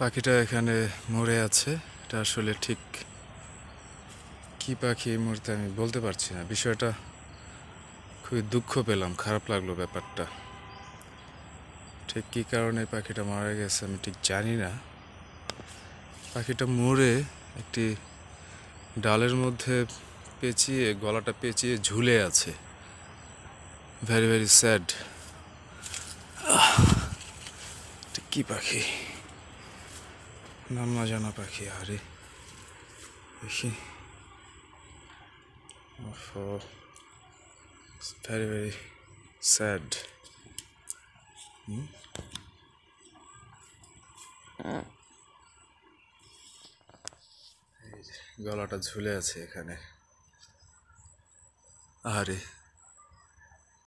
পাখিটা এখানে মরে আছে। এটা আসলে ঠিক কি পাখি এই মুহূর্তে আমি বলতে পারছি না। বিষয়টা খুবই দুঃখ পেলাম, খারাপ লাগলো ব্যাপারটা। ঠিক কী কারণে পাখিটা মারা গেছে আমি ঠিক জানি না। পাখিটা মরে একটি ডালের মধ্যে পেঁচিয়ে, গলাটা পেঁচিয়ে ঝুলে আছে। Very very sad. কি পাখি, নাম না জানা পাখি। আরে দেখি, ভেরি ভেরি স্যাড। গলাটা ঝুলে আছে এখানে। আরে